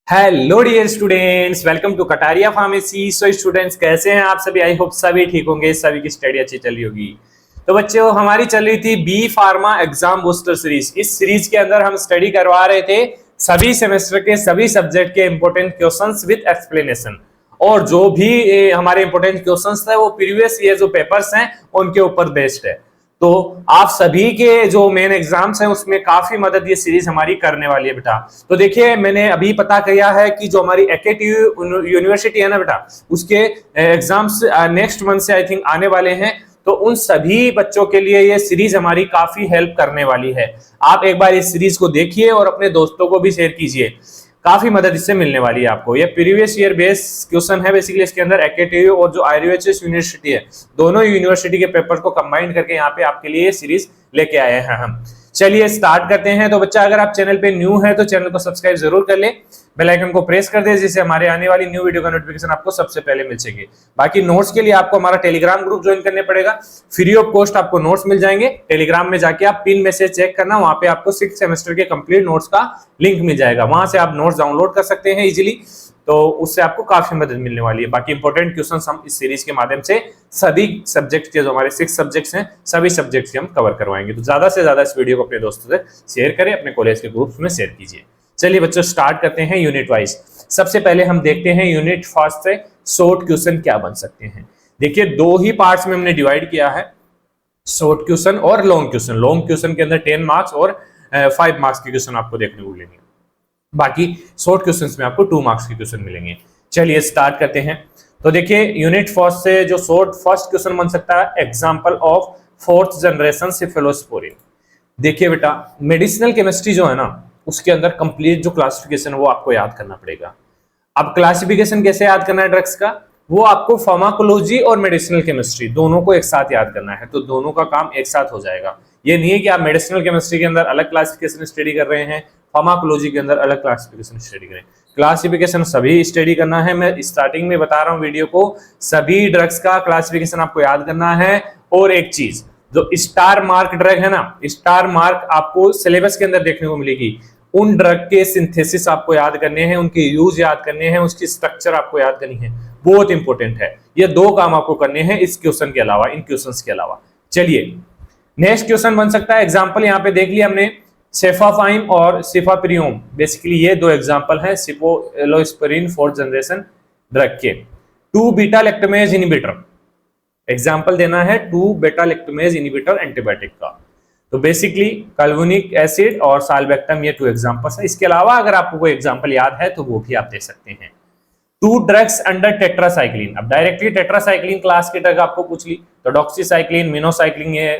Hello dear students, welcome to Kataria pharmacy. So students कैसे हैं आप सभी? आई होप सभी ठीक होंगे, सभी की स्टडी अच्छी चली होगी। तो बच्चों हमारी चल रही थी B pharma exam booster series. इस सीरीज के अंदर हम स्टडी करवा रहे थे सभी सेमेस्टर के सभी सब्जेक्ट के इंपॉर्टेंट क्वेश्चंस विद एक्सप्लेनेशन, और जो भी हमारे इंपॉर्टेंट क्वेश्चंस थे वो प्रीवियस ईयर जो पेपर्स हैं उनके ऊपर बेस्ड है। तो आप सभी के जो मेन एग्जाम्स हैं उसमें काफी मदद ये सीरीज हमारी करने वाली है बेटा। तो देखिए मैंने अभी पता किया है कि जो हमारी एकेटीयू यूनिवर्सिटी है ना बेटा, उसके एग्जाम्स नेक्स्ट मंथ से आई थिंक आने वाले हैं। तो उन सभी बच्चों के लिए ये सीरीज हमारी काफी हेल्प करने वाली है। आप एक बार इस सीरीज को देखिए और अपने दोस्तों को भी शेयर कीजिए, काफी मदद इससे मिलने वाली है आपको। ये प्रीवियस ईयर बेस क्वेश्चन है बेसिकली। इसके अंदर एकेटीयू और जो आईयूएचएस यूनिवर्सिटी है, दोनों यूनिवर्सिटी के पेपर को कंबाइन करके यहाँ पे आपके लिए सीरीज लेके आए हैं हम। चलिए स्टार्ट करते हैं। तो बच्चा अगर आप चैनल पे न्यू है तो चैनल को सब्सक्राइब जरूर कर ले, बेल आइकन को प्रेस कर दे, जिससे हमारे आने वाली न्यू वीडियो का नोटिफिकेशन आपको सबसे पहले मिल सके। बाकी नोट्स के लिए आपको हमारा टेलीग्राम ग्रुप ज्वाइन करने पड़ेगा। फ्री ऑफ कॉस्ट आपको नोट्स मिल जाएंगे। टेलीग्राम में जाके आप पिन मैसेज चेक करना, वहां पे आपको 6 सेमेस्टर के कंप्लीट नोट्स का लिंक मिल जाएगा। वहां से आप नोट्स डाउनलोड कर सकते हैं इजीली, तो उससे आपको काफी मदद मिलने वाली है। बाकी इंपॉर्टेंट क्वेश्चंस हम इस सीरीज के माध्यम से सभी सब्जेक्ट के, जो हमारे 6 सब्जेक्ट्स हैं, सभी सब्जेक्ट्स के हम कवर करवाएंगे। तो ज्यादा से ज्यादा इस वीडियो को अपने दोस्तों से शेयर करें, अपने कॉलेज के ग्रुप्स में शेयर कीजिए। चलिए बच्चों स्टार्ट करते हैं यूनिट वाइज। सबसे पहले हम देखते हैं यूनिट फर्स्ट से शॉर्ट क्वेश्चन क्या बन सकते हैं। देखिए दो ही पार्ट्स में हमने डिवाइड किया है, शॉर्ट क्वेश्चन और लॉन्ग क्वेश्चन। लॉन्ग क्वेश्चन के अंदर 10 मार्क्स और 5 मार्क्स के क्वेश्चन आपको देखने को मिलेंगे। बाकी शॉर्ट क्वेश्चंस में आपको 2 मार्क्स के क्वेश्चन मिलेंगे। चलिए स्टार्ट करते हैं। तो देखिए यूनिट फर्स्ट से जो फर्स्ट क्वेश्चन बन सकता है, example of 4th generation cephalosporin. देखिए बेटा मेडिसिनल केमिस्ट्री जो है ना, उसके अंदर कंप्लीट जो क्लासिफिकेशन है वो आपको याद करना पड़ेगा। अब क्लासिफिकेशन कैसे याद करना है ड्रग्स का, वो आपको फार्माकोलॉजी और मेडिसिनल केमिस्ट्री दोनों को एक साथ याद करना है। तो दोनों का काम एक साथ हो जाएगा। ये नहीं है कि आप मेडिसिनल केमिस्ट्री के अंदर अलग क्लासिफिकेशन स्टडी कर रहे हैं, फार्माकोलॉजी के अंदर अलग क्लासिफिकेशन स्टडी करें। क्लासिफिकेशन सभी स्टडी करना है। मैं स्टार्टिंग में बता रहा हूं वीडियो को, सभी ड्रग्स का क्लासिफिकेशन आपको याद करना है। और एक चीज, जो स्टार मार्क ड्रग है ना, स्टार मार्क आपको सिलेबस के अंदर देखने को मिलेगी। उन ड्रग के सिंथेसिस आपको याद करने हैं, उनके यूज याद करने हैं, उसकी स्ट्रक्चर आपको याद करनी है, बहुत इंपॉर्टेंट है। ये दो काम आपको करने हैं इस क्वेश्चन के अलावा, इन क्वेश्चंस के अलावा। चलिए नेक्स्ट क्वेश्चन बन सकता है, एग्जांपल यहाँ पे देख लिया हमने, सेफाफाइम और सिफाप्रियोम। बेसिकली ये दो एग्जांपल हैं सेफेलोस्पोरिन 4th जनरेशन ड्रग के। 2 बीटा लैक्टमेज इनहिबिटर, एग्जांपल देना है 2 बीटा लैक्टमेज इनहिबिटर एंटीबायोटिक का। तो बेसिकली कैल्वोनिक एसिड और साल्बेक्टम, ये 2 एग्जांपल्स हैं। इसके अलावा अगर आपको कोई एग्जांपल याद है तो वो भी आप दे सकते हैं। 2 ड्रग्स अंडर टेट्रासाइक्लिन। अब डायरेक्टली टेट्रासाइक्लिन क्लास के ड्रग आपको पूछ ली तो डॉक्सीसाइक्लिन, मिनोसाइक्लिन, ये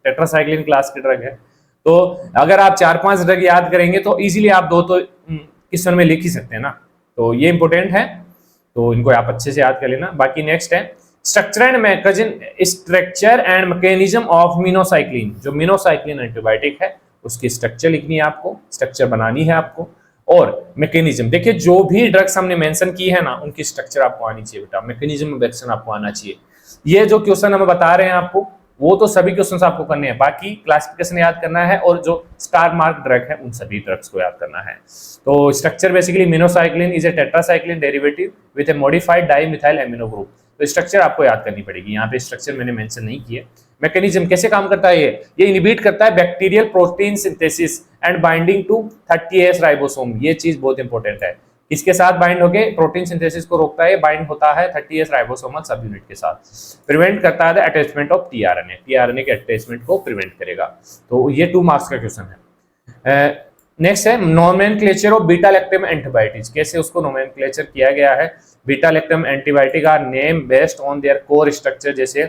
टेट्रासाइक्लिन क्लास के ड्रग है। तो अगर आप 4-5 ड्रग याद करेंगे तो इजीली आप 2 तो क्वेश्चन में लिख ही सकते हैं ना। तो ये इंपॉर्टेंट है, तो इनको आप अच्छे से याद कर लेना। बाकी नेक्स्ट है structure and mechanism of minocycline. जो मिनोसाइक्लिन एंटीबायोटिक है उसकी स्ट्रक्चर लिखनी है आपको, स्ट्रक्चर बनानी है आपको। और मैकेनिज्म, देखिए जो भी ड्रग्स हमने मेंशन की है ना, उनकी स्ट्रक्चर आपको आनी चाहिए बेटा, मैकेनिज्म ऑफ एक्शन आपको आना चाहिए। ये जो क्वेश्चन हम बता रहे हैं आपको, वो तो सभी क्वेश्चंस आपको करने हैं। बाकी क्लासिफिकेशन याद करना है और जो स्टार मार्क ड्रग है उन सभी ड्रग्स को याद करना है। तो structure basically minocycline is a tetracycline derivative with A modified dimethyl amino group. तो स्ट्रक्चर आपको याद करनी पड़ेगी। यहाँ पे स्ट्रक्चर मैंने मेंशन नहीं किया। मैकेनिज्म कैसे काम करता है, ये इनहिबिट करता है bacterial protein synthesis and binding to 30S ribosome. ये चीज बहुत इंपॉर्टेंट है। इसके साथ बाइंड होके प्रोटीन सिंथेसिस को रोकता है, बाइंड होता है 30S राइबोसोमल सब यूनिट के साथ। प्रिवेंट करता है अटैचमेंट ऑफ टीआरएनए, टीआरएनए के अटैचमेंट को प्रिवेंट करेगा। तो ये 2 मार्क्स का क्वेश्चन है। नेक्स्ट है nomenclature of beta lactam antibiotics. कैसे उसको नोमेनक्लेचर किया गया है। Beta lactam antibiotic are name based on their core structure, जैसे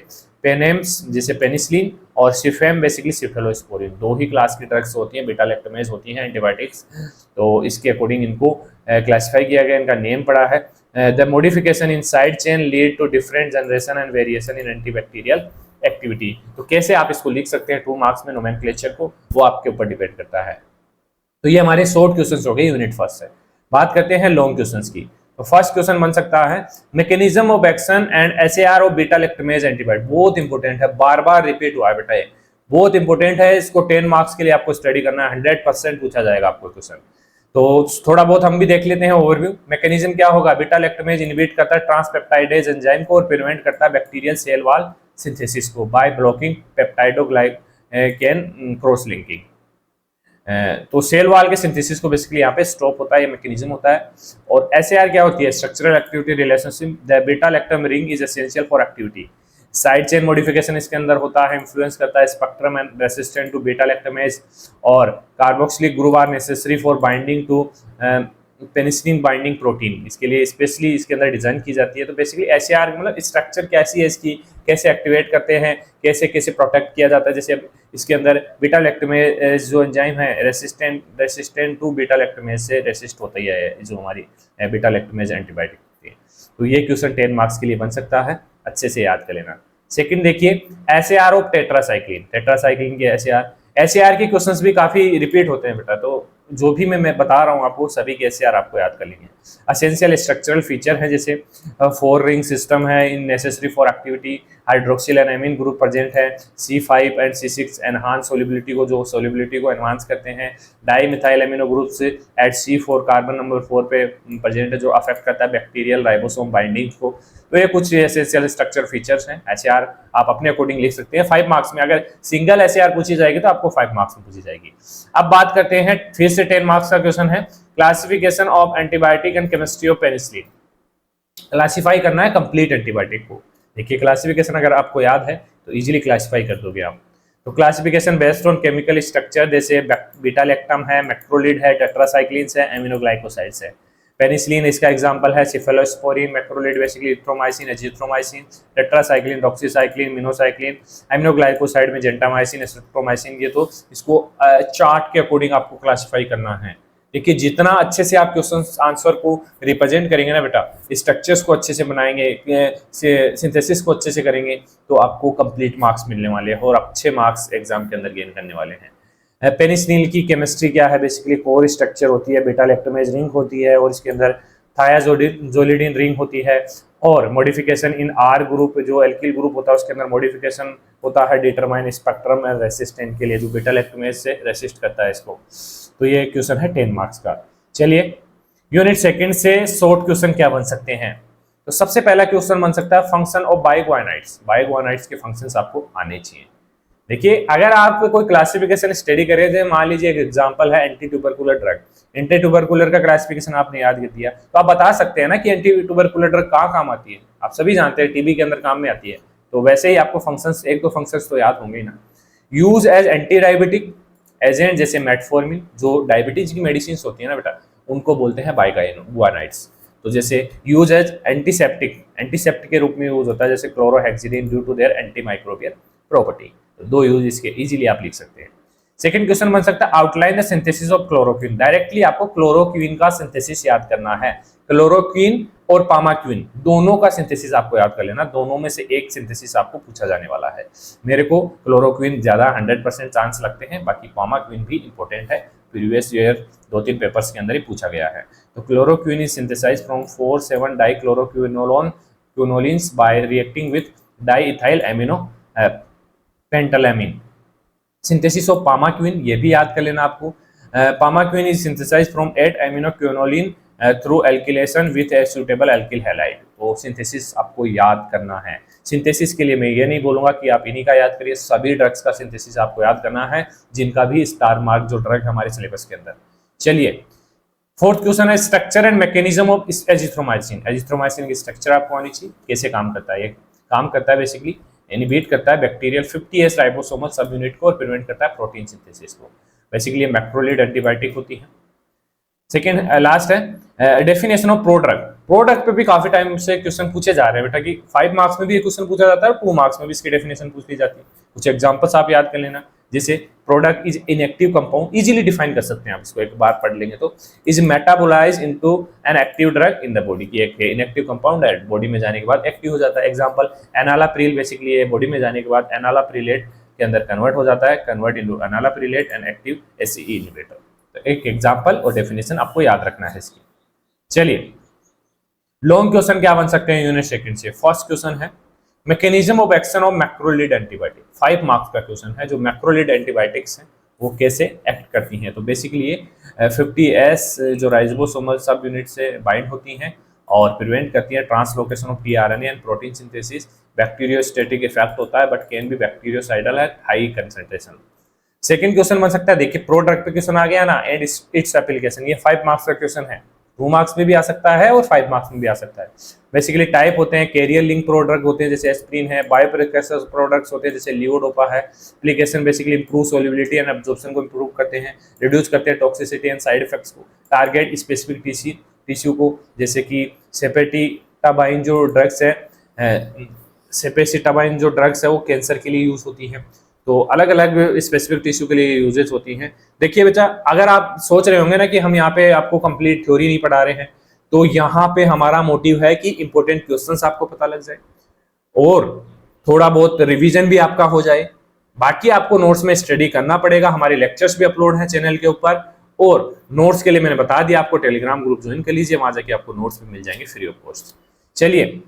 पेनेम्स जैसे पेनिसिलिन और सिफेम बेसिकली सेफेलोस्पोरिन। 2 ही क्लास की ड्रग्स होती हैं, बीटा लैक्टमेज होती हैं एंटीबायोटिक्स। तो इसके अकॉर्डिंग इनको क्लासिफाई किया गया, इनका नेम पड़ा है। The modification in side chain lead to different generation and variation in antibacterial activity. तो कैसे आप इसको लिख सकते हैं 2 मार्क्स में नोमेनक्लेचर को, वो आपके ऊपर डिपेंड करता है। तो ये हमारे शॉर्ट क्वेश्चंस हो गए यूनिट फर्स्ट से। बात करते हैं लॉन्ग क्वेश्चंस की। तो फर्स्ट क्वेश्चन बन सकता है mechanism of action and SAR of beta lactamase antibiotic. बहुत इंपॉर्टेंट है, बार बार रिपीट हुआ है बेटा, ये बहुत इंपॉर्टेंट है। इसको 10 मार्क्स के लिए आपको स्टडी करना है, 100% पूछा जाएगा आपको क्वेश्चन। तो थोड़ा बहुत हम भी देख लेते हैं ओवरव्यू। मैकेनिज्म क्या होगा, बीटा लैक्टमेज इनहिबिट करता है ट्रांसपेप्टाइडेज एंजाइम को और प्रिवेंट करता है बैक्टीरियल सेल वॉल सिंथेसिस को by blocking peptidoglycan cross linking. तो सेल वॉल के सिंथेसिस को बेसिकली यहाँ पे स्टॉप होता है, ये मैकेनिज्म होता है। और एसएआर क्या होती है, structural activity relationship. The beta lactam ring is essential for activity. Side chain modification इसके अंदर होता है, इन्फ्लुएंस करता है spectrum and resistant to beta lactamase. और carboxylic group are necessary for binding to penicillin binding protein, इसके लिए specially इसके अंदर डिजाइन की जाती है। तो बेसिकली एसएआर मतलब स्ट्रक्चर कैसी है इसकी, कैसे एक्टिवेट करते हैं, कैसे कैसे प्रोटेक्ट किया जाता है। जैसे अब इसके अंदर बीटा लैक्टमेज जो एंजाइम है रेसिस्टेंट टू बीटा लैक्टमेज से रेसिस्ट होता ही है जो हमारी बीटा लैक्टमेज एंटीबायोटिक होती है। तो ये क्वेश्चन 10 मार्क्स के लिए बन सकता है, अच्छे से याद कर लेना। सेकंड देखिए, एसएआर ऑफ टेट्रासाइक्लिन के एसएआर के क्वेश्चंस भी काफी रिपीट होते हैं बेटा, तो जो भी मैं बता रहा हूँ आपको सभी के एसएआर आपको याद कर लेंगे। असेंशियल स्ट्रक्चरल फीचर है, जैसे 4 रिंग सिस्टम है इन necessary for activity, hydroxyl enamine group present है, C5 and C6 enhance solubility को एनहांस करते हैं, dimethyl amino groups at C4 carbon number 4 पे प्रेजेंट है जो अफेक्ट करता है बैक्टीरियल राइबोसोम बाइंडिंग को। तो ये कुछ एसेंशियल स्ट्रक्चर फीचर्स हैं। एसएआर आप अपने अकॉर्डिंग लिख सकते हैं 5 मार्क्स में, अगर सिंगल एसएआर पूछी जाएगी तो आपको 5 मार्क्स में पूछी जाएगी। अब बात करते हैं, फिर से 10 मार्क्स का क्वेश्चन है, classification of antibiotic and chemistry of penicillin. Classify करना है कंप्लीट एंटीबायोटिक को। देखिए क्लासिफिकेशन अगर आपको याद है तो इजीली क्लासिफाई कर दोगे आप। तो classification based on chemical structure, जैसे बीटा लैक्टम है, मैक्रोलिड है, टेट्रासाइक्लिन्स है, एमिनोग्लाइकोसाइड्स है। पेनिसिलिन इसका एग्जांपल है, cephalosporin, macrolide basically erythromycin, azithromycin, tetracycline, doxycycline, minocycline, aminoglycoside में जेंटामाइसिन, एसिथ्रोमाइसिन। ये तो इसको चार्ट के अकॉर्डिंग आपको क्लासिफाई करना है। देखिए जितना अच्छे से आप क्वेश्चन आंसर को रिप्रेजेंट करेंगे ना बेटा, स्ट्रक्चर्स को अच्छे से बनाएंगे, सिंथेसिस को अच्छे से करेंगे, तो आपको कंप्लीट मार्क्स मिलने वाले हैं और अच्छे मार्क्स एग्जाम के अंदर गेन करने वाले हैं। पेनिसिलिन की केमिस्ट्री क्या है, बेसिकली कोर स्ट्रक्चर होती है, बीटा लैक्टमेज रिंग होती है और इसके अंदर थायाजोलिडिन रिंग होती है। और मॉडिफिकेशन इन आर ग्रुप, जो एल्किल ग्रुप होता है उसके अंदर मॉडिफिकेशन होता है डिटरमाइन स्पेक्ट्रम एंड रेसिस्टेंट के लिए, जो बीटा लैक्टमेज से रेसिस्ट करता है इसको। तो ये क्वेश्चन है 10 मार्क्स का। चलिए यूनिट सेकंड से शॉर्ट क्वेश्चन क्या बन सकते हैं। तो सबसे पहला क्वेश्चन बन सकता है फंक्शन ऑफ बायोगुआनाइड्स। बायोगुआनाइड्स के फंक्शंस आपको आने चाहिए। देखिए अगर आप कोई क्लासिफिकेशन स्टडी करें, जैसे मान लीजिए एक एग्जांपल है anti tubercular drug, anti tubercular का क्लासिफिकेशन आपने याद कर दिया तो आप बता सकते हैं ना कि एंटी ट्यूबरकुलर ड्रग कहाँ काम आती है। आप सभी जानते हैं टीबी के अंदर काम में आती है, तो वैसे ही आपको फंक्शंस, एक दो फंक्शंस तो याद होंगे ही ना। Use as anti diabetic agent, जैसे मेटफॉर्मिन, जो डायबिटीज की मेडिसिन होती है ना बेटा, उनको बोलते हैं बायोगुआनाइड्स। तो जैसे यूज एज एंटीसेप्टिक के रूप में यूज होता है, जैसे chlorhexidine due to their antimicrobial property. तो 2 यूज इसके इजीली आप लिख सकते हैं। सेकंड क्वेश्चन बन सकता है outline the synthesis of chloroquine. Directly आपको क्लोरोक्विन का सिंथेसिस याद करना है। क्लोरोक्विन और पामाक्विन दोनों का सिंथेसिस आपको याद कर लेना, दोनों में से एक सिंथेसिस आपको पूछा जाने वाला है। मेरे को क्लोरोक्विन ज्यादा 100% चांस लगते हैं, बाकी पामाक्विन भी इंपॉर्टेंट है, प्रीवियस ईयर 2-3 पेपर्स के अंदर ही पूछा गया है। तो chloroquine is synthesized from 4,7 dichloroquinolones by reacting with diethyl amino pentylamine. Synthesis of pamaquine ये भी याद कर लेना आपको। Pamaquine is synthesized from 8 aminoquinoline through alkylation with a suitable alkyl halide. तो सिंथेसिस आपको याद करना है। सिंथेसिस के लिए मैं ये नहीं बोलूंगा कि आप इन्हीं का याद करिए, सभी ड्रग्स का सिंथेसिस आपको याद करना है, जिनका भी स्टार मार्क जो ड्रग हमारे सिलेबस के अंदर। चलिए फोर्थ क्वेश्चन है structure and mechanism of azithromycin. Azithromycin की स्ट्रक्चर आपको आनी चाहिए, कैसे काम करता है। ये काम करता है बेसिकली इनहिबिट करता है बैक्टीरियल 50S राइबोसोमल सब यूनिट को और प्रिवेंट करता है प्रोटीन सिंथेसिस को। बेसिकली मैक्रोलिड एंटीबायोटिक होती है। सेकेंड लास्ट है डेफिनेशन ऑफ प्रोड्रग। प्रोडक्ट पे भी काफी टाइम से क्वेश्चन पूछे जा रहे हैं बेटा, कि 5 मार्क्स में भी क्वेश्चन पूछा जाता है और 2 मार्क्स में भी इसकी डेफिनेशन पूछ ली जाती है। कुछ एग्जांपल्स आप याद कर लेना, जैसे product is inactive compound, easily define कर सकते हैं आप इसको, एक बार पढ़ लेंगे तो। Is metabolise into an active drug in the body, की एक इनएक्टिव कंपाउंड है, बॉडी में जाने के बाद एक्टिव हो जाता है। एग्जांपल एनालाप्रिल, बेसिकली ये बॉडी में जाने के बाद एनालाप्रिलेट के अंदर कन्वर्ट हो जाता है, convert into enalaprilat and active ACE inhibitor. तो एक एग्जांपल और डेफिनेशन आपको याद रखना है इसकी। चलिए लॉन्ग क्वेश्चन क्या बन सकते हैं यूनिट सेकंड से। फर्स्ट क्वेश्चन है mechanism of action of macrolide antibiotic. 5 marks का क्वेश्चन है। जो मैक्रोलिड एंटीबायोटिक्स हैं वो कैसे एक्ट करती हैं। तो बेसिकली ये 50S जो राइबोसोमल सब यूनिट से बाइंड होती हैं और प्रिवेंट करती हैं translocation of tRNA and protein synthesis. Bacteriostatic effect होता है but can be bacteriocidal at high concentration. Second question बन सकता है, देखिए प्रो ड्रग पे क्वेश्चन आ गया ना एंड इट्स एप्लीकेशन। ये 5 मार्क्स का क्वेश्चन है, 2 मार्क्स में भी आ सकता है और 5 मार्क्स में भी आ सकता है। बेसिकली टाइप होते हैं, कैरियर लिंक प्रोडक्ट होते हैं जैसे एस्प्रिन है, बायोप्रिकर्सर प्रोडक्ट्स होते हैं जैसे लियोडोपा है। Application basically improve solubility and absorption को इंप्रूव करते हैं, रिड्यूस करते हैं टॉक्सिसिटी एंड साइड इफेक्ट्स को, टारगेट स्पेसिफिक टिश्यू को, जैसे कि सेपेटिटाबाइन जो ड्रग्स है, सेपेसिटाबाइन जो ड्रग्स है वो कैंसर के लिए यूज होती है। तो अलग अलग स्पेसिफिक टिश्यू के लिए यूजेस होती हैं। देखिए बेटा, अगर आप सोच रहे होंगे ना कि हम यहाँ पे आपको कंप्लीट थ्योरी नहीं पढ़ा रहे हैं, तो यहाँ पे हमारा मोटिव है कि इंपॉर्टेंट क्वेश्चंस आपको पता लग जाए और थोड़ा बहुत रिवीजन भी आपका हो जाए। बाकी आपको नोट्स में स्टडी करना पड़ेगा, हमारे लेक्चर्स भी अपलोड हैं चैनल के ऊपर, और नोट्स के लिए मैंने बता दिया आपको टेलीग्राम ग्रुप ज्वाइन कर लीजिए, वहां जाके आपको नोट्स भी मिल जाएंगे फ्री ऑफ कॉस्ट। चलिए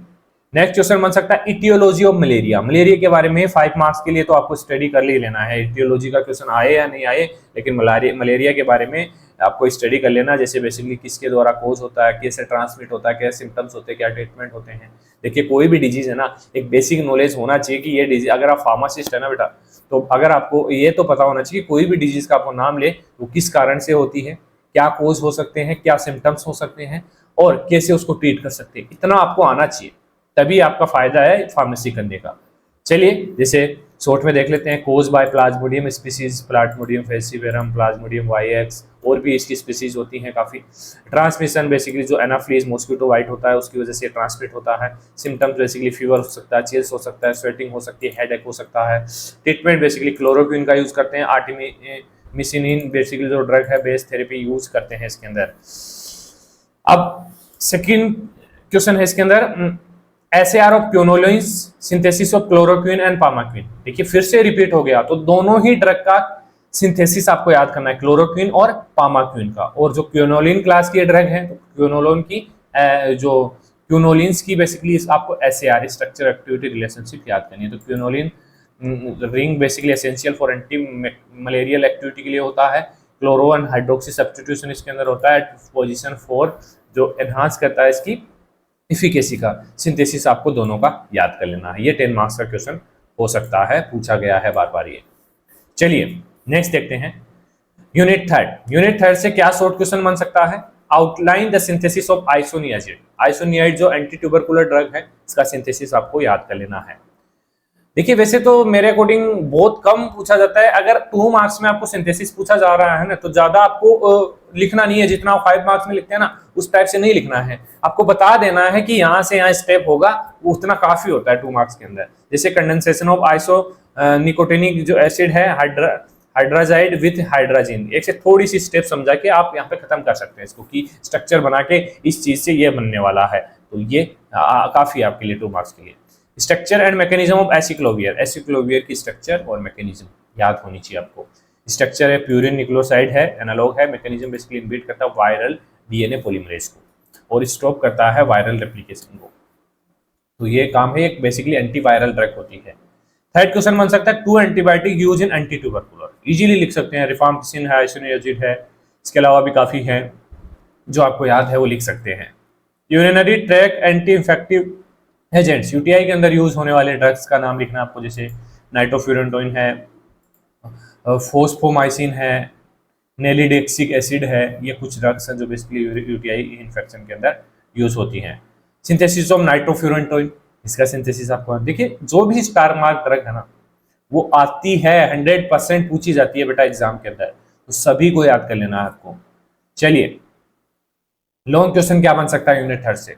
नेक्स्ट क्वेश्चन बन सकता है इटियोलॉजी ऑफ मलेरिया। मलेरिया के बारे में 5 मार्क्स के लिए तो आपको स्टडी कर ही लेना है, इटियोलॉजी का क्वेश्चन आए या नहीं आए, लेकिन मलेरिया के बारे में आपको स्टडी कर लेना, जैसे बेसिकली किसके द्वारा कोज होता है, कैसे ट्रांसमिट होता है, क्या सिम्टम्स होते हैं, क्या ट्रीटमेंट होते हैं। देखिए कोई भी डिजीज है ना, एक बेसिक नॉलेज होना चाहिए कि ये डिजीज, अगर आप फार्मासिस्ट है ना बेटा, तो अगर आपको ये तो पता होना चाहिए कि कोई भी डिजीज का आपको नाम ले वो किस कारण से होती है, क्या कोज हो सकते हैं, क्या सिम्टम्स हो सकते हैं और कैसे उसको ट्रीट कर सकते हैं, इतना आपको आना चाहिए, तभी आपका फायदा है फार्मेसी करने का। चलिए जैसे शॉर्ट में देख लेते हैं, cause by Plasmodium species, Plasmodium falciparum, Plasmodium vivax, और भी इसकी स्पीसीज होती हैं काफ़ी। ट्रांसमिशन बेसिकली जो एनाफ्लीज मॉस्किटो बाइट होता है उसकी वजह से ट्रांसमिट होता है। सिम्टम्स बेसिकली फीवर हो सकता है, चिल्स हो सकता है, स्वेटिंग हो सकती है, हेडेक हो सकता है। ट्रीटमेंट बेसिकली क्लोरोक्विन का यूज़ करते हैं, आर्टिमिसिनिन बेसिकली जो ड्रग है बेस थेरेपी यूज़ करते हैं इसके अंदर। अब सेकेंड क्वेश्चन है इसके अंदर, SAR of quinolines, synthesis of chloroquine and pamaquine. देखिए फिर से रिपीट हो गया, तो दोनों ही ड्रग का सिंथेसिस आपको याद करना है, क्लोरोक्विन और पामाक्विन का। और जो क्योनोलिन क्लास की ड्रग है, तो क्योनोलिन की जो क्योनोलिन्स की बेसिकली आपको SAR स्ट्रक्चर एक्टिविटी रिलेशनशिप याद करनी है। तो quinoline ring basically essential for anti malarial activity के लिए होता है। क्लोरो एंड हाइड्रोक्सी सब्स्टिट्यूशन इसके अंदर होता है, पोजीशन 4 जो एनहांस करता है इसकी इफिकेसी का। सिंथेसिस आपको दोनों का याद कर लेना है, ये 10 मार्क्स का क्वेश्चन हो सकता है, पूछा गया है बार बार ये। चलिए नेक्स्ट देखते हैं यूनिट थर्ड। यूनिट थर्ड से क्या शॉर्ट क्वेश्चन बन सकता है, outline the synthesis of isoniazid. Isoniazid जो एंटी ट्यूबरकुलर ड्रग है, इसका सिंथेसिस आपको याद कर लेना है। देखिए वैसे तो मेरे अकॉर्डिंग बहुत कम पूछा जाता है, अगर 2 मार्क्स में आपको सिंथेसिस पूछा जा रहा है ना, तो ज्यादा आपको लिखना नहीं है, जितना 5 मार्क्स में लिखते हैं ना उस टाइप से नहीं लिखना है, आपको बता देना है कि यहाँ से यहाँ स्टेप होगा, वो उतना काफी होता है 2 मार्क्स के अंदर। जैसे कंडेंसेशन ऑफ आइसो निकोटिनिक जो एसिड है, हाइड्राजाइड विथ हाइड्राजिन, एक से थोड़ी सी स्टेप समझा के आप यहाँ पे खत्म कर सकते हैं इसको, कि स्ट्रक्चर बना के इस चीज से ये बनने वाला है, तो ये काफी आपके लिए 2 मार्क्स के लिए। स्ट्रक्चर एंड मैकेनिज्म ऑफ एसिक्लोवियर, एसिक्लोवियर की स्ट्रक्चर और मैकेनिज्म याद होनी चाहिए आपको। स्ट्रक्चर है प्यूरिन न्यूक्लियोसाइड है, एनालॉग है। मैकेनिज्म बेसिकली इनहिबिट करता है वायरल डीएनए पॉलीमरेज को और स्टॉप करता है वायरल रेप्लिकेशन को, तो ये काम है, एक बेसिकली एंटीवायरल ड्रग होती है। थर्ड क्वेश्चन बन सकता है 2 antibiotic use in anti tubercular, easily लिख सकते हैं, रिफाम्पिसिन है, आइसोनियाजिड है, इसके अलावा भी काफी हैं जो आपको याद है वो लिख सकते हैं। Urinary track anti infective agents, UTI के अंदर यूज होने वाले ड्रग्स का नाम लिखना आपको, जैसे नाइट्रोफ्यूरेंटोइन है, फोस्फोमाइसिन है, नेलिडेक्सिक एसिड है, ये कुछ ड्रग्स हैं जो बेसिकली यूटीआई इन्फेक्शन के अंदर यूज होती हैं। सिंथेसिस ऑफ नाइट्रोफ्यूरेंटोइन, इसका सिंथेसिस आपको देखिए, जो भी स्टार मार्क ड्रग है ना वो आती है 100% पूछी जाती है बेटा एग्जाम के अंदर, तो सभी को याद कर लेना है आपको। चलिए लॉन्ग क्वेश्चन क्या बन सकता है यूनिट थर्ड से,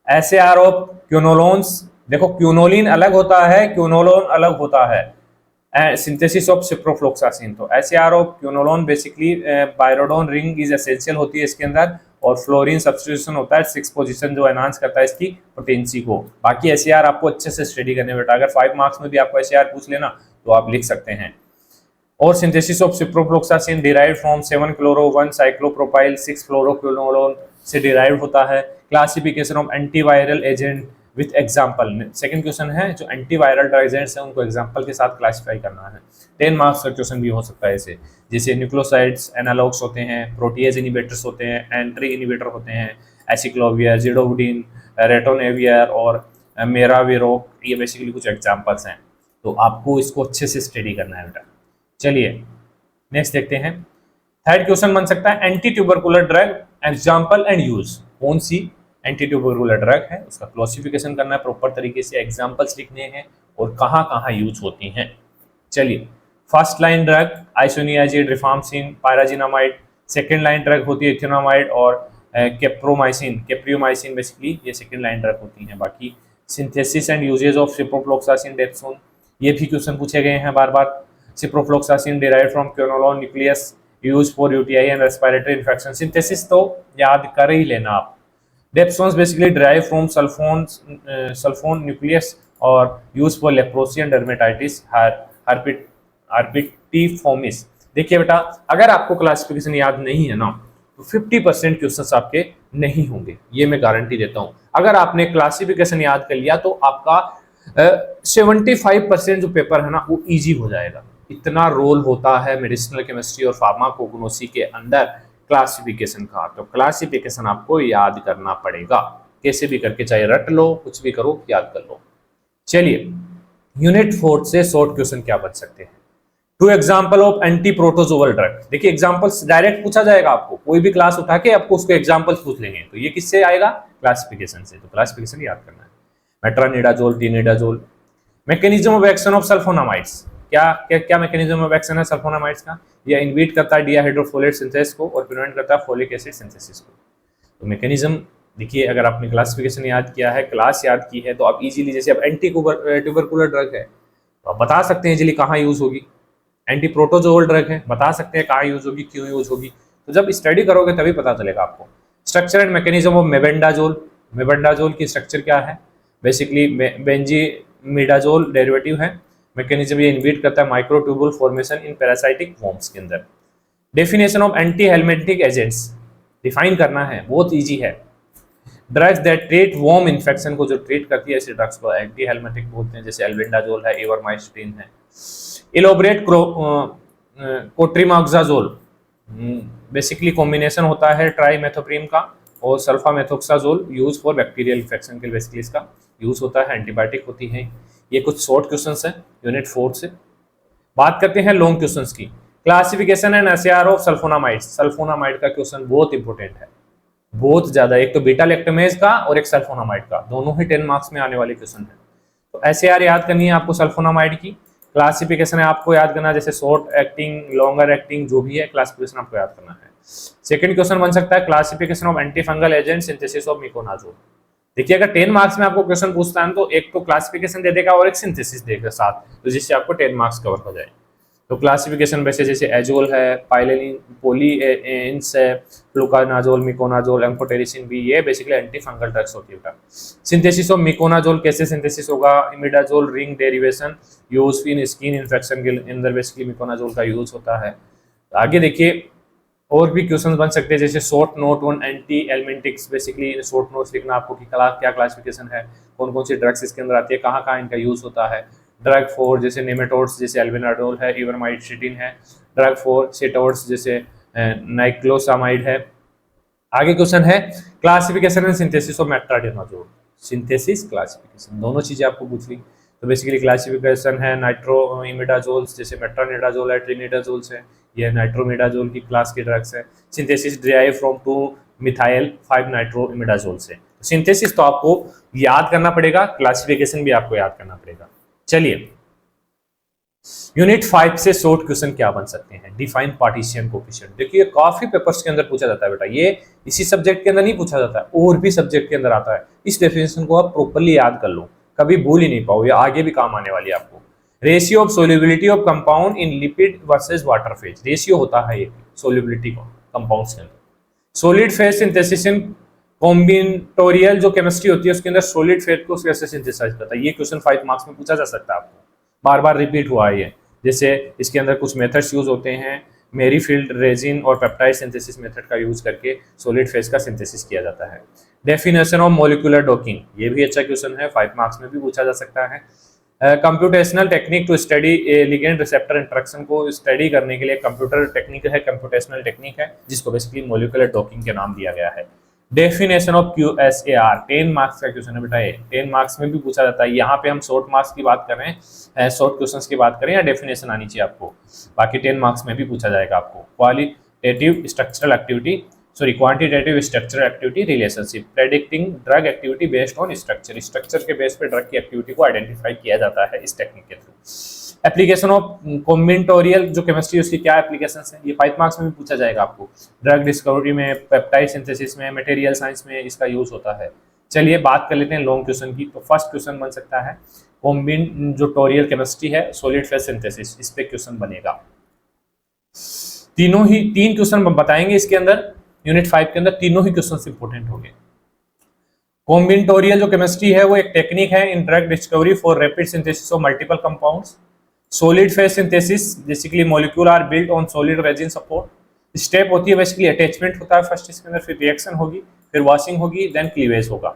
SAR ऑफ क्योनोलोन्स। देखो क्योनोलिन अलग होता है, क्योनोलोन अलग होता है। सिंथेसिस ऑफ सिप्रोफ्लोक्सासिन, तो SAR of quinolone basically pyridone ring is essential होती है इसके अंदर, और फ्लोरीन सब्स्टिट्यूशन होता है 6 पोजीशन जो एनहांस करता है इसकी पोटेंसी को। बाकी SAR आपको अच्छे से स्टडी करने बेटा, अगर 5 मार्क्स में भी आपको SAR पूछ लेना तो आप लिख सकते हैं। और synthesis of ciprofloxacin derive from 7 chloro 1 cyclopropyl 6 fluoroquinolone से डिराइव होता है। Classification of antiviral agent with example. Second question है जो एंटीवायरल ड्रग्स हैं उनको एग्जाम्पल के साथ क्लासिफाई करना है। 10 मार्क्स का क्वेश्चन भी हो सकता है ऐसे, जैसे न्यूक्लियोसाइड्स एनालॉग्स होते हैं, प्रोटीएज इनिबिटर्स होते हैं, एंट्री इनिबिटर होते हैं, एसिक्लोवियर, जिडोवुडिन, रेटोनेवियर और मेराविरोक, ये बेसिकली कुछ एग्जाम्पल्स हैं। तो आपको इसको अच्छे से स्टडी करना है बेटा। चलिए नेक्स्ट देखते हैं। थर्ड क्वेश्चन बन सकता है anti tubercular drug example and use. कौन सी एंटी ट्यूबरकुलर ड्रग है उसका क्लासिफिकेशन करना है प्रॉपर तरीके से, एग्जाम्पल्स लिखने हैं और कहाँ कहाँ यूज होती हैं। चलिए first line drug isoniazid, rifampicin, pyrazinamide. Second line drug होती है इथेनोमाइड और केप्रियोमाइसिन, बेसिकली ये सेकेंड लाइन ड्रग होती हैं। बाकी synthesis and usages of ciprofloxacin, dapsone, ये भी क्वेश्चन पूछे गए हैं बार बार। Ciprofloxacin derived from quinolone nucleus, use for UTI and respiratory infection. Synthesis तो याद कर ही लेना आप। Dapsones basically derive from sulfone nucleus और use for leprosy and dermatitis हर्पिटिफोमिस। देखिए बेटा अगर आपको क्लासिफिकेशन याद नहीं है ना तो 50% क्वेश्चंस आपके नहीं होंगे, ये मैं गारंटी देता हूं। अगर आपने क्लासिफिकेशन याद कर लिया तो आपका 75% जो पेपर है ना वो इजी हो जाएगा। इतना रोल होता है मेडिसिनल केमिस्ट्री और फार्माकोग्नोसी के अंदर क्लासिफिकेशन का। तो क्लासिफिकेशन आपको याद करना पड़ेगा कैसे भी करके, चाहे रट लो कुछ भी करो याद कर लो। चलिए यूनिट 4 से शॉर्ट क्वेश्चन क्या बन सकते हैं। Two example of anti protozoal drug. देखिए एग्जाम्पल्स डायरेक्ट पूछा जाएगा आपको, कोई भी क्लास उठा के आपको उसको एग्जाम्पल्स पूछ लेंगे, तो ये किससे आएगा, क्लासिफिकेशन से। तो क्लासिफिकेशन याद करना है। Metronidazole, tinidazole. Mechanism of action of sulfonamides. क्या मैकेनिज्म ऑफ एक्शन है सल्फोनामाइड्स का, यह इनहिबिट करता है डीहाइड्रोफोलेट सिंथेसिस को और प्रिवेंट करता है फोलिक एसिड सिंथेसिस को। तो मैकेनिज्म देखिए, अगर आपने क्लासिफिकेशन याद किया है, क्लास याद की है, तो आप इजीली, जैसे अब एंटी ट्यूबरकुलर ड्रग है तो आप बता सकते हैं इजीली कहाँ यूज होगी। एंटी प्रोटोजोअल ड्रग है, बता सकते हैं कहाँ यूज होगी, क्यों यूज होगी। तो जब स्टडी करोगे तभी पता चलेगा आपको। Structure and mechanism of mebendazole. Mebendazole की स्ट्रक्चर क्या है, बेसिकली बेंजीमिडाजोल डेरिवेटिव है। मैकेनिज्म ये इनहिबिट करता है microtubule formation in parasitic worms के अंदर। Definition of anti helminthic agents define करना है, बहुत इजी है। Drugs that treat worm infection को जो ट्रीट करती है ऐसे ड्रग्स को एंटी हेलमेटिक बोलते हैं, जैसे एल्बेंडाजोल है, एवरमाइस्टिन है। इलोबरेट कोट्रिमाक्साजोल, बेसिकली कॉम्बिनेशन होता है ट्राइमेथोप्रीम का और sulfamethoxazole, use for bacterial infection के लिए बेसिकली इसका यूज होता है, एंटीबायोटिक होती है। ये कुछ शॉर्ट क्वेश्चंस हैं यूनिट 4 से। बात करते हैं लॉन्ग क्वेश्चंस की। Classification and SR of sulphonamide. Sulphonamide का क्वेश्चन बहुत इंपॉर्टेंट है, बहुत ज्यादा। एक तो बीटा लैक्टोमेज का और एक सल्फोनामाइड का, दोनों ही 10 मार्क्स में आने वाले क्वेश्चन है। तो एसआर याद करनी है आपको सल्फोनामाइड की। क्लासिफिकेशन है आपको याद करना, जैसे शॉर्ट एक्टिंग, लॉन्गर एक्टिंग, जो भी है क्लासिफिकेशन आपको याद करना है। सेकंड क्वेश्चन बन सकता है classification of anti fungal agent, synthesis of miconazole. देखिए अगर 10 मार्क्स में आपको क्वेश्चन पूछता है तो एक तो क्लासिफिकेशन दे देगा और एक सिंथेसिस देगा साथ, तो जिससे आपको 10 मार्क्स कवर हो जाए। तो क्लासिफिकेशन वैसे जैसे एजोल है, पाइलेनिन, पोलीइंस है, फ्लूकानाजोल, मिकोनाजोल, एम्फोटेरिसिन भी, ये बेसिकली एंटी फंगल ड्रग्स होती है। सिंथेसिस ऑफ मिकोनाजोल कैसे सिंथेसिस होगा, imidazole ring derivation, use in skin infection के अंदर बेसिकली मिकोनाजोल का यूज होता है। आगे देखिए और भी क्वेश्चन बन सकते हैं, जैसे short note on anti helminthics. Basically short notes लिखना आपको कि क्या क्लासिफिकेशन है, कौन कौन सी ड्रग्स इसके अंदर आती है, कहाँ कहाँ इनका यूज होता है। ड्रग फॉर जैसे नेमेटोड्स, जैसे एल्बेनाडोल है, इवरमाइसिटिन है। ड्रग फॉर सेटोड्स जैसे नाइक्लोसामाइड है। आगे क्वेश्चन है classification and synthesis of metronidazole. Synthesis, classification दोनों चीजें आपको पूछ ली। तो बेसिकली क्लासिफिकेशन है नाइट्रोइमिडाजोल्स, जैसे मेट्रानिडाजोल है, ट्रिनिडाजोल है, यह नाइट्रोमिडाजोल की क्लास के ड्रग्स है। Synthesis derive from 2 methyl 5 nitroimidazole से। सिंथेसिस तो आपको याद करना पड़ेगा, क्लासिफिकेशन भी आपको याद करना पड़ेगा। चलिए यूनिट 5 से शॉर्ट क्वेश्चन क्या बन सकते हैं, डिफाइन पार्टीशन कोएफिशिएंट। देखिए काफी पेपर्स के अंदर पूछा जाता है बेटा, ये इसी सब्जेक्ट के अंदर नहीं पूछा जाता है, और भी सब्जेक्ट के अंदर आता है। इस डेफिनेशन को आप प्रॉपर्ली याद कर लो, कभी भूल ही नहीं पाओ, ये आगे भी काम आने वाली है आपको। Ratio of solubility of compound in lipid versus water phase. Ratio होता है ये सोल्युबिलिटी का कंपाउंड्स के अंदर। सॉलिड फेज सिंथेसिस कॉम्बिनेटोरियल जो केमिस्ट्री होती है उसके अंदर सॉलिड फेज को कैसे सिंथेसाइज करता है, ये क्वेश्चन 5 मार्क्स में पूछा जा सकता है आपको। बार बार रिपीट हुआ है ये, जैसे इसके अंदर कुछ मेथड्स यूज होते हैं, मेरीफिल्ड रेजिन और पेप्टाइड सिंथेसिस मेथड का यूज करके सॉलिड फेज का सिंथेसिस किया जाता है। डेफिनेशन ऑफ मॉलिक्यूलर डॉकिंग, ये भी अच्छा क्वेश्चन है, 5 मार्क्स में भी पूछा जा सकता है। Computational technique to study ligand receptor interaction को स्टडी करने के लिए कंप्यूटर टेक्निक है, कंप्यूटेशनल टेक्निक है, जिसको बेसिकली मॉलिक्यूलर डॉकिंग के नाम दिया गया है। डेफिनेशन ऑफ QSAR 10 मार्क्स का क्वेश्चन है बेटा, ये 10 मार्क्स में भी पूछा जाता है। यहाँ पे हम शॉर्ट मार्क्स की बात कर रहे हैं, शॉर्ट क्वेश्चंस की बात करें, या डेफिनेशन आनी चाहिए आपको, बाकी 10 मार्क्स में भी पूछा जाएगा आपको। Qualitative structural activity quantitative structural activity relationship, predicting drug activity based on structure के बेस पे ड्रग की एक्टिविटी को आइडेंटिफाई किया जाता है इस टेक्निक के थ्रू। एप्लीकेशन ऑफ कॉम्बिनेटोरियल जो केमिस्ट्री, उसकी क्या एप्लीकेशंस हैं, ये 5 मार्क्स में भी पूछा जाएगा आपको। ड्रग डिस्कवरी में, पेप्टाइड सिंथेसिस में, मटेरियल साइंस में इसका यूज होता है। चलिए बात कर लेते हैं लॉन्ग क्वेश्चन की। तो फर्स्ट क्वेश्चन बन सकता है कॉम्बिनेटोरियल केमिस्ट्री है, सॉलिड फेज सिंथेसिस, इस पे क्वेश्चन बनेगा। तीन क्वेश्चन बताएंगे इसके अंदर, यूनिट 5 के अंदर तीनों ही क्वेश्चन इंपोर्टेंट होंगे। कॉम्बिनेटोरियल जो केमिस्ट्री है वो एक टेक्निक है in drug discovery for rapid synthesis of multiple compounds. Solid phase synthesis basically molecule are built on solid resin support. Step होती है बेसिकली अटैचमेंट होता है फर्स्ट इसके अंदर, फिर रिएक्शन होगी, फिर वॉशिंग होगी, देन क्लीवेज होगा।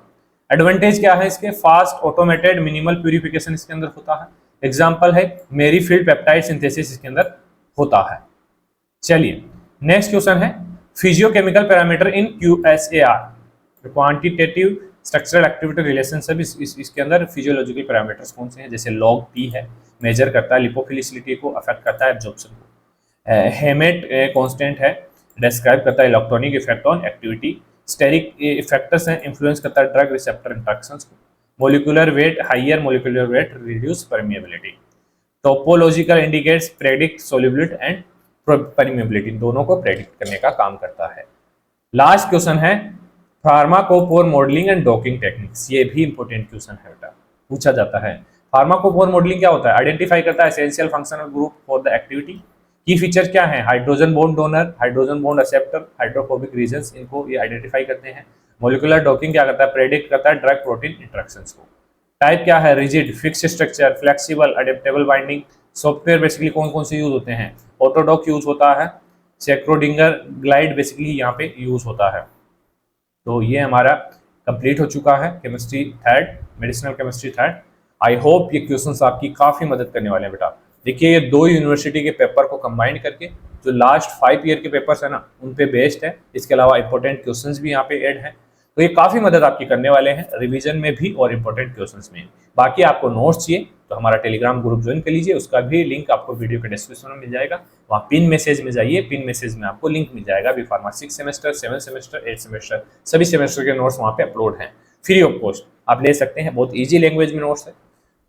एडवांटेज क्या है इसके, फास्ट ऑटोमेटेड मिनिमल प्यूरिफिकेशन इसके अंदर होता है। एग्जांपल है मेरीफिल्ड पेप्टाइड सिंथेसिस इसके अंदर होता है। चलिए नेक्स्ट क्वेश्चन है फिजियोकेमिकल पैरामीटर इन QSAR, quantitative structural activity relationship, इसके अंदर फिजियोलॉजिकल पैरामीटर्स कौन से हैं, जैसे लॉग P है, मेजर करता है लिपोफिलिसिटी को, अफेक्ट करता है एब्जॉर्प्शन को। हेमेट कांस्टेंट है, डिस्क्राइब करता है electronic effect on activity. Steric effectors हैं, इन्फ्लुएंस करता है ड्रग रिसेप्टर इंटरेक्शंस को। Molecular weight, higher molecular weight reduce permeability. Topological indicates predict solubility and permeability, दोनों को प्रेडिक्ट करने का काम करता है। लास्ट क्वेश्चन है pharmacophore modelling and docking techniques, ये भी इंपॉर्टेंट क्वेश्चन है बेटा, पूछा जाता है। फार्माकोफोर मॉडलिंग क्या होता है, आइडेंटिफाई करता है essential functional group for the activity. की फीचर क्या है, hydrogen bond donor, hydrogen bond acceptor, hydrophobic reasons, इनको ये आइडेंटिफाई करते हैं। मोलिकुलर डॉकिंग क्या करता है, प्रेडिक्ट करता है ड्रग प्रोटीन इंटरेक्शंस को। टाइप क्या है, rigid, fixed structure, flexible, adaptable binding. Software basically कौन कौन से यूज होते हैं, ऑटोडॉक यूज होता है, सेक्रोडिंगर ग्लाइड बेसिकली यहाँ पे यूज होता है। तो ये हमारा कंप्लीट हो चुका है chemistry third, medicinal chemistry third. I hope ये क्वेश्चंस आपकी काफी मदद करने वाले हैं बेटा। देखिए ये 2 यूनिवर्सिटी के पेपर को कंबाइन करके जो लास्ट 5 ईयर के पेपर्स है ना, उन पे बेस्ड है। इसके अलावा इंपॉर्टेंट क्वेश्चंस भी यहाँ पे ऐड हैं, तो ये काफी मदद आपकी करने वाले हैं रिवीजन में भी और इंपॉर्टेंट क्वेश्चंस में। बाकी आपको नोट्स चाहिए तो हमारा टेलीग्राम ग्रुप ज्वाइन कर लीजिए, उसका भी लिंक आपको वीडियो के डिस्क्रिप्शन में मिल जाएगा। वहाँ पिन मैसेज में जाइए, पिन मैसेज में आपको लिंक मिल जाएगा। B pharma 6 semester, 7 semester, 8 semester, सभी सेमेस्टर के नोट्स वहाँ पे अपलोड हैं, फ्री ऑफ कॉस्ट आप ले सकते हैं। बहुत ईजी लैंग्वेज में नोट्स है,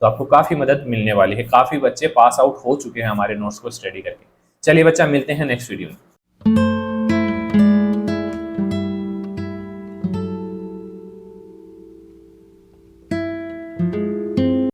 तो आपको काफी मदद मिलने वाली है। काफी बच्चे पास आउट हो चुके हैं हमारे नोट्स को स्टडी करके। चलिए बच्चा, मिलते हैं नेक्स्ट वीडियो में। thank you